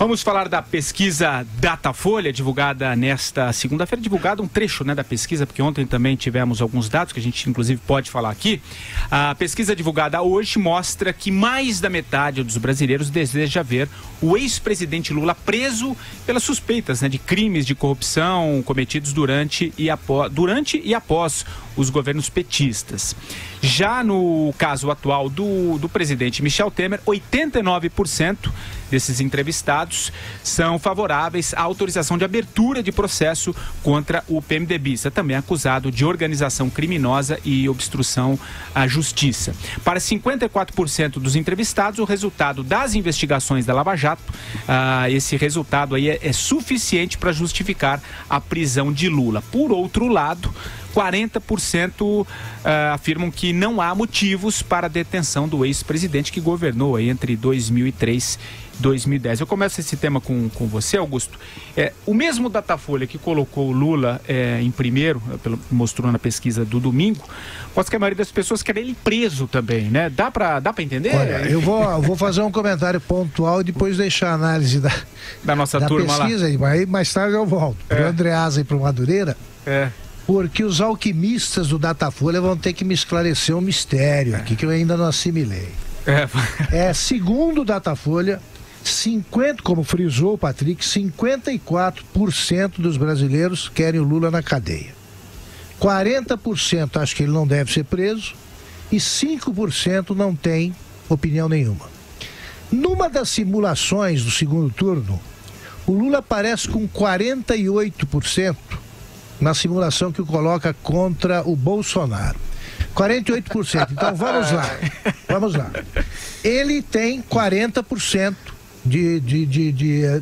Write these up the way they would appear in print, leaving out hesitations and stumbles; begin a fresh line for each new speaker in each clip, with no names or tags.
Vamos falar da pesquisa Datafolha, divulgada nesta segunda-feira, divulgado um trecho, né, da pesquisa, porque ontem também tivemos alguns dados que a gente inclusive pode falar aqui. A pesquisa divulgada hoje mostra que mais da metade dos brasileiros deseja ver o ex-presidente Lula preso pelas suspeitas, né, de crimes de corrupção cometidos durante e após os governos petistas. Já no caso atual do presidente Michel Temer, 89% desses entrevistados são favoráveis à autorização de abertura de processo contra o PMDBista, também acusado de organização criminosa e obstrução à justiça. Para 54% dos entrevistados, o resultado das investigações da Lava Jato, esse resultado aí é suficiente para justificar a prisão de Lula. Por outro lado, 40% afirmam que não há motivos para a detenção do ex-presidente que governou aí entre 2003 e 2010. Eu começo esse tema com você, Augusto. O mesmo Datafolha que colocou o Lula em primeiro, mostrou na pesquisa do domingo, mostra que a maioria das pessoas quer ele preso também, né? Dá pra entender?
Olha, eu vou fazer um comentário pontual e depois deixar a análise da nossa turma pesquisa, lá. Aí mais tarde eu volto. Para o Andreasa e para o Madureira. Porque os alquimistas do Datafolha vão ter que me esclarecer um mistério aqui que eu ainda não assimilei. Segundo o Datafolha, como frisou o Patrick, 54% dos brasileiros querem o Lula na cadeia. 40% acham que ele não deve ser preso e 5% não tem opinião nenhuma. Numa das simulações do segundo turno, o Lula aparece com 48%. Na simulação que o coloca contra o Bolsonaro. 48%. Então vamos lá. Ele tem 40%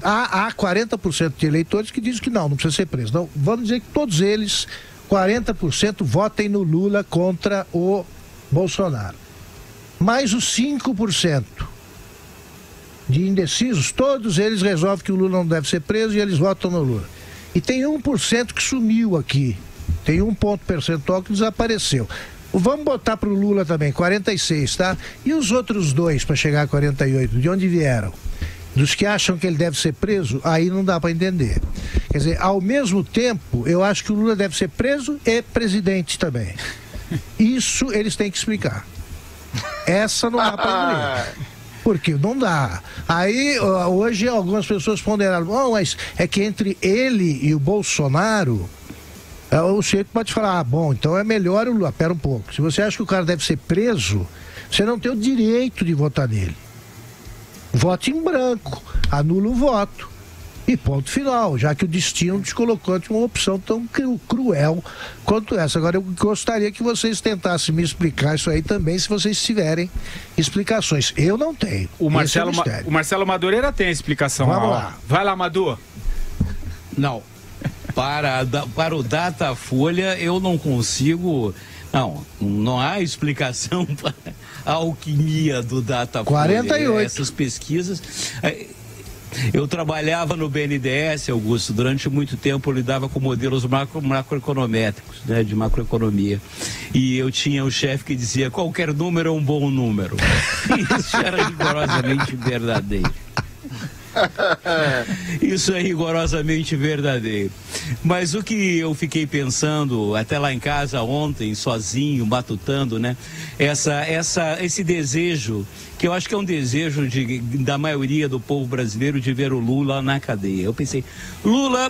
há 40% de eleitores que dizem que não precisa ser preso. Então, vamos dizer que todos eles, 40%, votem no Lula contra o Bolsonaro. Mais os 5% de indecisos, todos eles resolvem que o Lula não deve ser preso e eles votam no Lula. E tem 1% que sumiu aqui. Tem um ponto percentual que desapareceu. Vamos botar para o Lula também, 46, tá? E os outros dois, para chegar a 48, de onde vieram? Dos que acham que ele deve ser preso, aí não dá para entender. Quer dizer, ao mesmo tempo, eu acho que o Lula deve ser preso e presidente também. Isso eles têm que explicar. Essa não dá para engolir. Porque não dá. Aí, hoje, algumas pessoas ponderaram, mas é que entre ele e o Bolsonaro, o sujeito pode falar, então é melhor o Lula. Pera um pouco. Se você acha que o cara deve ser preso, você não tem o direito de votar nele. Vote em branco, anula o voto. E ponto final, já que o destino te colocou ante uma opção tão cruel quanto essa. Agora, eu gostaria que vocês tentassem me explicar isso aí também, se vocês tiverem explicações. Eu não tenho.
O Marcelo Madureira tem a explicação.
Vamos lá.
Vai lá, Madu.
Não. Para o Datafolha, eu não consigo... Não há explicação para a alquimia do Datafolha.
48.
Essas pesquisas... Eu trabalhava no BNDES, Augusto, durante muito tempo eu lidava com modelos macroeconométricos, né, de macroeconomia. E eu tinha um chefe que dizia, qualquer número é um bom número. Isso era rigorosamente verdadeiro. Isso é rigorosamente verdadeiro. Mas o que eu fiquei pensando, até lá em casa ontem, sozinho, matutando, né? Esse desejo, que eu acho que é um desejo da maioria do povo brasileiro de ver o Lula na cadeia. Eu pensei, Lula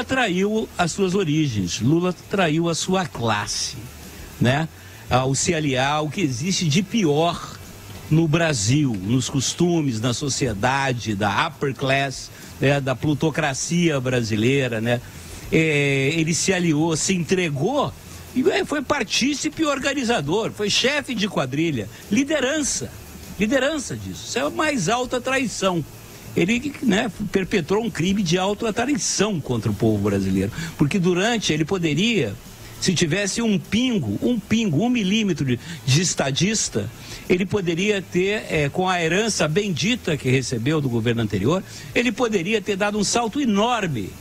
traiu as suas origens, Lula traiu a sua classe, né? Ao se aliar ao que existe de pior no Brasil, nos costumes, na sociedade, da upper class, né, da plutocracia brasileira, né? Ele se aliou, se entregou e foi partícipe organizador, foi chefe de quadrilha, liderança disso. Isso é a mais alta traição. Ele, né, perpetrou um crime de alta traição contra o povo brasileiro, porque ele poderia Se tivesse um pingo, 1 milímetro de estadista, ele poderia ter, com a herança bendita que recebeu do governo anterior, ele poderia ter dado um salto enorme,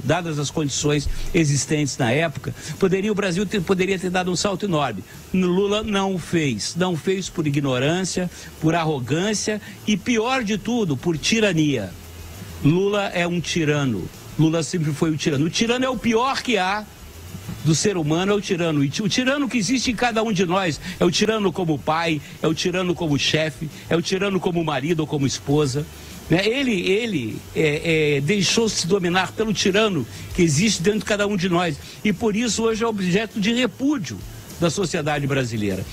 dadas as condições existentes na época, o Brasil poderia ter dado um salto enorme. Lula não fez por ignorância, por arrogância e, pior de tudo, por tirania. Lula é um tirano, Lula sempre foi um tirano. O tirano é o pior que há do ser humano, é o tirano. E o tirano que existe em cada um de nós é o tirano como pai, é o tirano como chefe, é o tirano como marido ou como esposa. Ele deixou-se dominar pelo tirano que existe dentro de cada um de nós. E por isso hoje é objeto de repúdio da sociedade brasileira.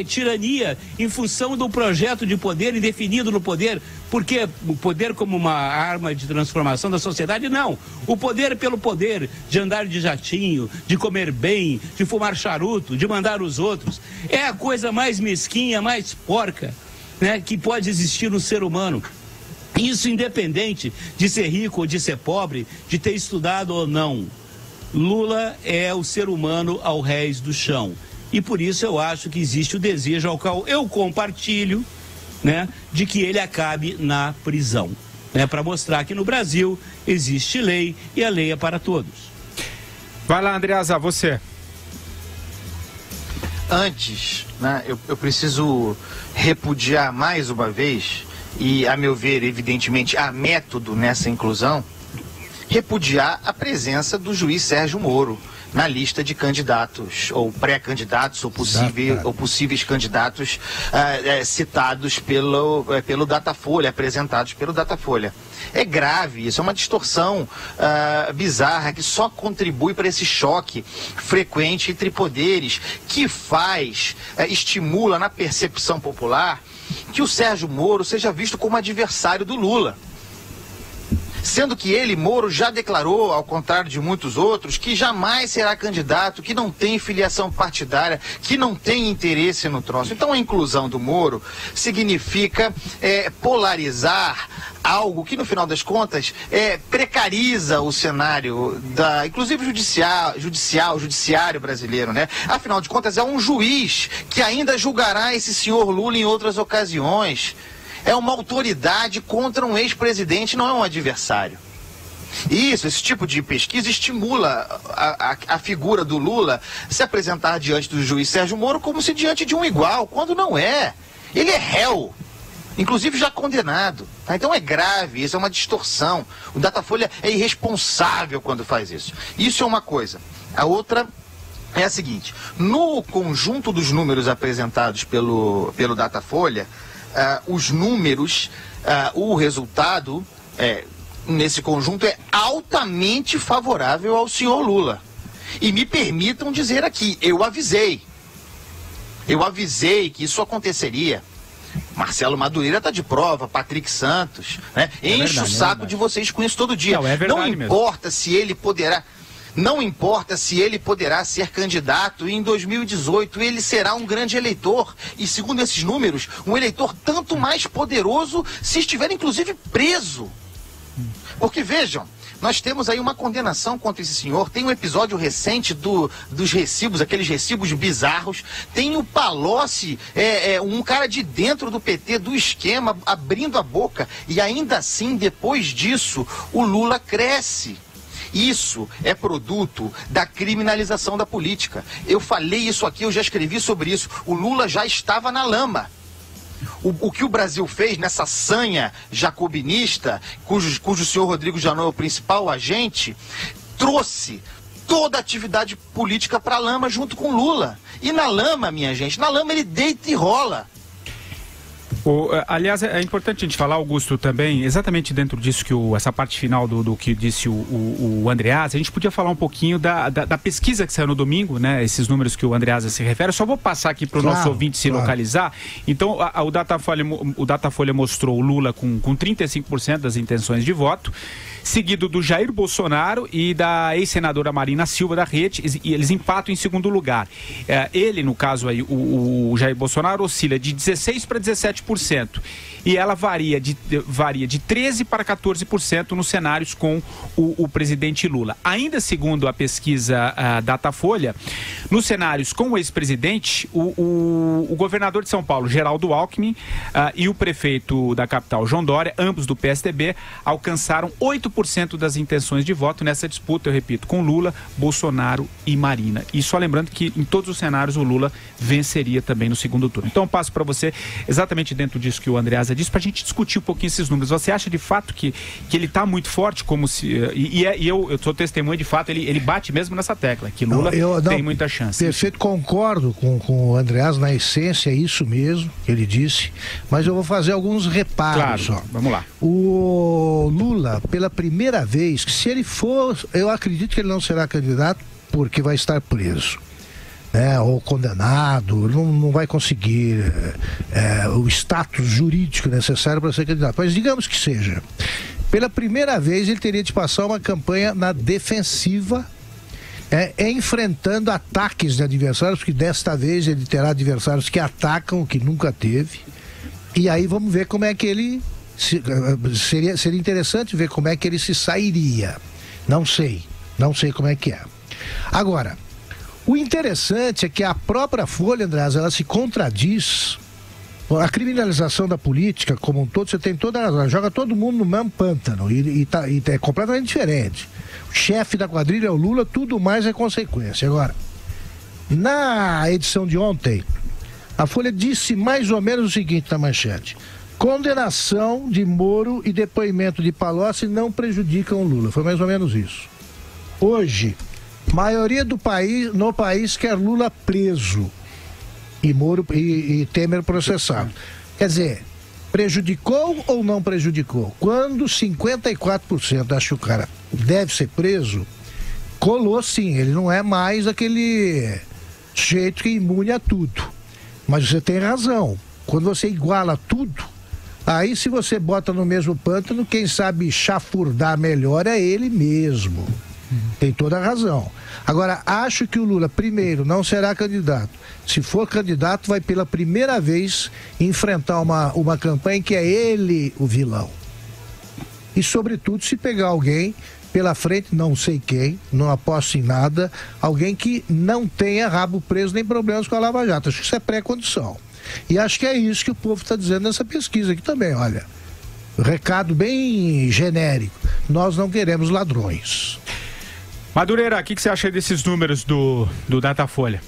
Tirania em função do projeto de poder indefinido no poder, porque o poder como uma arma de transformação da sociedade, não. O poder pelo poder, de andar de jatinho, de comer bem, de fumar charuto, de mandar os outros, é a coisa mais mesquinha, mais porca, né, que pode existir no ser humano. Isso independente de ser rico ou de ser pobre, de ter estudado ou não. Lula é o ser humano ao rés do chão. E por isso eu acho que existe o desejo ao qual eu compartilho, né, de que ele acabe na prisão, né, para mostrar que no Brasil existe lei e a lei é para todos.
Vai lá, Andreasa, você.
Antes, né, eu preciso repudiar mais uma vez, e a meu ver, evidentemente, há método nessa inclusão, repudiar a presença do juiz Sérgio Moro na lista de candidatos, ou pré-candidatos, ou possíveis candidatos citados pelo Datafolha, apresentados pelo Datafolha. É grave, isso é uma distorção bizarra que só contribui para esse choque frequente entre poderes, que estimula na percepção popular que o Sérgio Moro seja visto como adversário do Lula. Sendo que ele, Moro, já declarou, ao contrário de muitos outros, que jamais será candidato, que não tem filiação partidária, que não tem interesse no troço. Então a inclusão do Moro significa polarizar algo que, no final das contas, precariza o cenário, inclusive judiciário brasileiro, né? Afinal de contas, é um juiz que ainda julgará esse senhor Lula em outras ocasiões. É uma autoridade contra um ex-presidente, não é um adversário. Esse tipo de pesquisa estimula a figura do Lula se apresentar diante do juiz Sérgio Moro como se diante de um igual, quando não é. Ele é réu, inclusive já condenado. Tá? Então é grave, isso é uma distorção. O Datafolha é irresponsável quando faz isso. Isso é uma coisa. A outra é a seguinte: no conjunto dos números apresentados pelo Datafolha, os números, o resultado nesse conjunto é altamente favorável ao senhor Lula. E me permitam dizer aqui, eu avisei que isso aconteceria. Marcelo Madureira está de prova, Patrick Santos, né? Enche o saco de vocês com isso todo dia. Não importa se ele poderá... Não importa se ele poderá ser candidato, e em 2018 ele será um grande eleitor. E segundo esses números, um eleitor tanto mais poderoso se estiver inclusive preso. Porque vejam, nós temos aí uma condenação contra esse senhor. Tem um episódio recente dos recibos, aqueles recibos bizarros. Tem o Palocci, um cara de dentro do PT, do esquema, abrindo a boca. E ainda assim, depois disso, o Lula cresce. Isso é produto da criminalização da política. Eu falei isso aqui, eu já escrevi sobre isso. O Lula já estava na lama. O que o Brasil fez nessa sanha jacobinista, cujo senhor Rodrigo Janot é o principal agente, trouxe toda a atividade política para a lama junto com Lula. E na lama, minha gente, na lama ele deita e rola.
Aliás, é importante a gente falar, Augusto, também, exatamente dentro disso, essa parte final do que disse o Andreasa, a gente podia falar um pouquinho da pesquisa que saiu no domingo, né? Esses números que o Andreasa se refere. Eu só vou passar aqui para o nosso ouvinte se localizar. Então, o Datafolha mostrou o Lula com 35% das intenções de voto, seguido do Jair Bolsonaro e da ex-senadora Marina Silva da Rede, e eles empatam em segundo lugar. Ele, no caso aí, o Jair Bolsonaro, oscila de 16% para 17%. 8%. E ela varia de 13% para 14% nos cenários com o presidente Lula. Ainda segundo a pesquisa Datafolha, nos cenários com o ex-presidente, o governador de São Paulo, Geraldo Alckmin, e o prefeito da capital, João Dória, ambos do PSDB, alcançaram 8% das intenções de voto nessa disputa, eu repito, com Lula, Bolsonaro e Marina. E só lembrando que em todos os cenários o Lula venceria também no segundo turno. Então eu passo para você, exatamente dentro disso que o Andreasa disse, para a gente discutir um pouquinho esses números. Você acha de fato que ele está muito forte, como se... Eu sou testemunha, de fato, ele bate mesmo nessa tecla, que Lula tem muita chance.
Perfeito, concordo com o Andreasa, na essência é isso mesmo que ele disse, mas eu vou fazer alguns reparos.
Claro, vamos lá.
O Lula, pela primeira vez, que se ele for, eu acredito que ele não será candidato porque vai estar preso, ou condenado, não vai conseguir o status jurídico necessário para ser candidato, mas digamos que seja. Pela primeira vez ele teria de passar uma campanha na defensiva, enfrentando ataques de adversários, porque desta vez ele terá adversários que atacam, o que nunca teve, e aí vamos ver como é que ele seria interessante ver como é que ele se sairia. Não sei como é que é. Agora, o interessante é que a própria Folha, Andreasa, ela se contradiz. A criminalização da política como um todo, você tem toda a razão, joga todo mundo no mesmo pântano e é completamente diferente. O chefe da quadrilha é o Lula, tudo mais é consequência. Agora, na edição de ontem, a Folha disse mais ou menos o seguinte na manchete: condenação de Moro e depoimento de Palocci não prejudicam o Lula. Foi mais ou menos isso. Hoje, maioria no país quer Lula preso e Moro e Temer processado. Quer dizer, prejudicou ou não prejudicou? Quando 54% acha que o cara deve ser preso, colou sim, ele não é mais aquele jeito que é imune a tudo. Mas você tem razão, quando você iguala tudo, aí se você bota no mesmo pântano, quem sabe chafurdar melhor é ele mesmo. Tem toda a razão. Agora, acho que o Lula, primeiro, não será candidato. Se for candidato, vai pela primeira vez enfrentar uma campanha em que é ele o vilão. E, sobretudo, se pegar alguém pela frente, não sei quem, não aposto em nada, alguém que não tenha rabo preso nem problemas com a Lava Jato. Acho que isso é pré-condição. E acho que é isso que o povo está dizendo nessa pesquisa aqui também, olha. Recado bem genérico. Nós não queremos ladrões.
Madureira, o que você acha desses números do Datafolha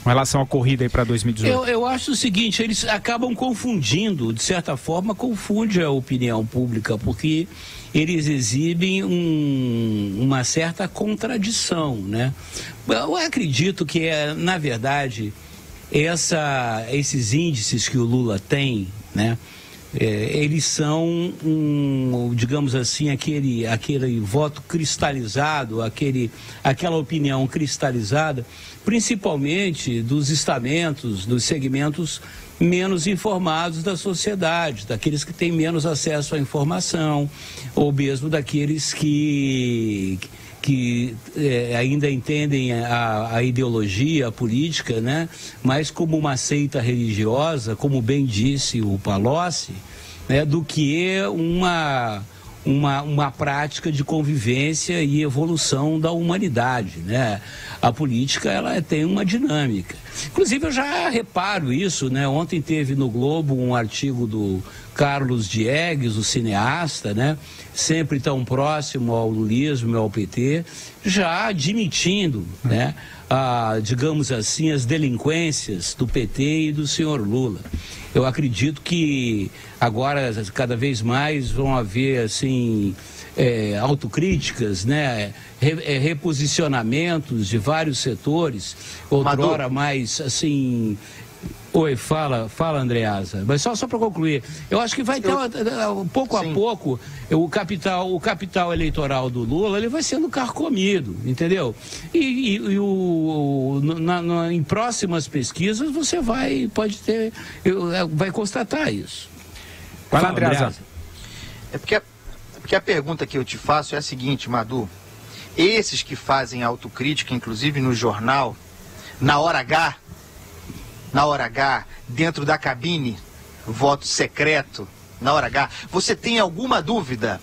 com relação à corrida aí para 2018?
Eu acho o seguinte, eles acabam confundindo, de certa forma, confunde a opinião pública, porque eles exibem uma certa contradição, né? Eu acredito que, na verdade, esses índices que o Lula tem, né? Eles são digamos assim, aquele voto cristalizado, aquela opinião cristalizada, principalmente dos estamentos, dos segmentos menos informados da sociedade, daqueles que têm menos acesso à informação, ou mesmo daqueles que ainda entendem a ideologia, a política, né? Mas como uma seita religiosa, como bem disse o Palocci, né? Do que uma prática de convivência e evolução da humanidade, né? A política, ela tem uma dinâmica. Inclusive, eu já reparo isso, né? Ontem teve no Globo um artigo do Carlos Diegues, o cineasta, né? Sempre tão próximo ao lulismo e ao PT, já admitindo, né? Digamos assim, as delinquências do PT e do senhor Lula. Eu acredito que agora, cada vez mais, vão haver, assim, autocríticas, né? Reposicionamentos de vários setores, outrora mais, assim... Oi, fala Andreasa. Mas só para concluir, eu acho que vai ter pouco a pouco o capital eleitoral do Lula, ele vai sendo carcomido, entendeu? Em próximas pesquisas você vai constatar isso.
Vai lá, Andreasa.
É porque a pergunta que eu te faço é a seguinte, Madu. Esses que fazem autocrítica, inclusive no jornal, na hora H, dentro da cabine, voto secreto na hora H. Você tem alguma dúvida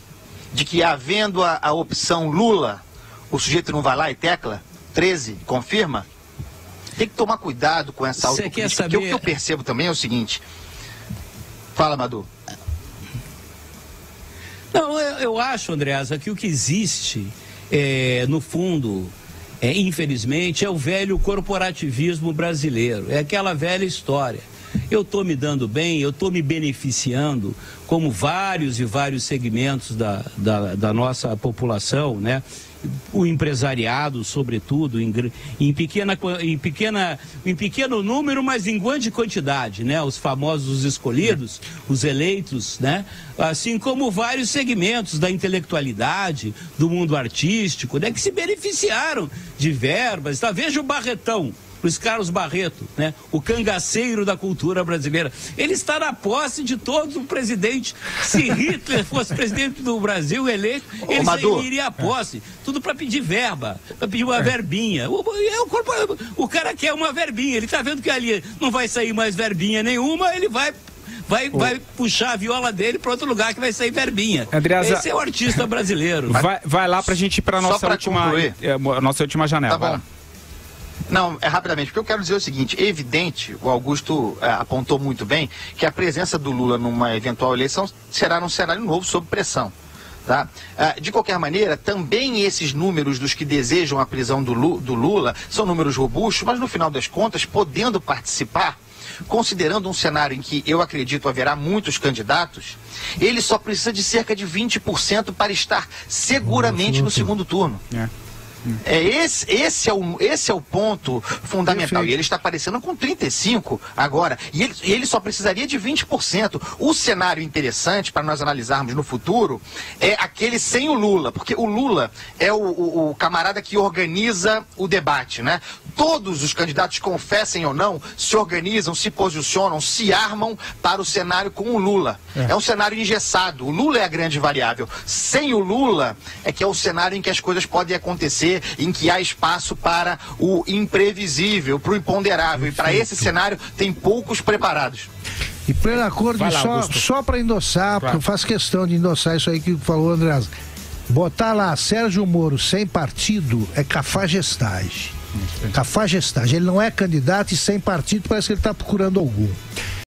de que, havendo a opção Lula, o sujeito não vai lá e tecla 13, confirma? Tem que tomar cuidado com essa autocrítica, porque o que eu percebo também é o seguinte. Fala, Madu.
Não, eu acho, Andreasa, que o que existe, no fundo, infelizmente, é o velho corporativismo brasileiro. É aquela velha história. Eu estou me dando bem, eu estou me beneficiando, como vários e vários segmentos da nossa população, né? O empresariado, sobretudo, em pequeno número, mas em grande quantidade, né? Os famosos escolhidos, os eleitos, né? Assim como vários segmentos da intelectualidade, do mundo artístico, né? Que se beneficiaram de verbas. Tá? Veja o Barretão, Luiz Carlos Barreto, né? O cangaceiro da cultura brasileira. Ele está na posse de todo o presidente. Se Hitler fosse presidente do Brasil eleito, ele iria à posse. Tudo para pedir verba, para pedir uma verbinha. O cara quer uma verbinha. Ele está vendo que ali não vai sair mais verbinha nenhuma, ele vai puxar a viola dele para outro lugar que vai sair verbinha.
Andreasa,
esse é o artista brasileiro.
Vai lá para a gente ir para a nossa última janela.
Tá bom. Não, rapidamente, porque eu quero dizer o seguinte, é evidente, o Augusto apontou muito bem, que a presença do Lula numa eventual eleição será num cenário novo, sob pressão. Tá? De qualquer maneira, também esses números dos que desejam a prisão do Lula são números robustos, mas no final das contas, podendo participar, considerando um cenário em que eu acredito haverá muitos candidatos, ele só precisa de cerca de 20% para estar seguramente no segundo turno. Esse é o ponto fundamental. Perfeito. E ele está aparecendo com 35% agora. E ele só precisaria de 20%. O cenário interessante para nós analisarmos no futuro é aquele sem o Lula. Porque o Lula é o camarada que organiza o debate, né? Todos os candidatos, confessem ou não, se organizam, se posicionam, se armam para o cenário com o Lula. É um cenário engessado. O Lula é a grande variável. Sem o Lula é que é o cenário em que as coisas podem acontecer, em que há espaço para o imprevisível, para o imponderável. E para esse cenário tem poucos preparados.
E pleno acordo, só para endossar, porque eu faço questão de endossar isso aí que falou o Andreasa. Botar lá Sérgio Moro sem partido é cafajestagem. Cafajestagem. Ele não é candidato e sem partido parece que ele está procurando algum.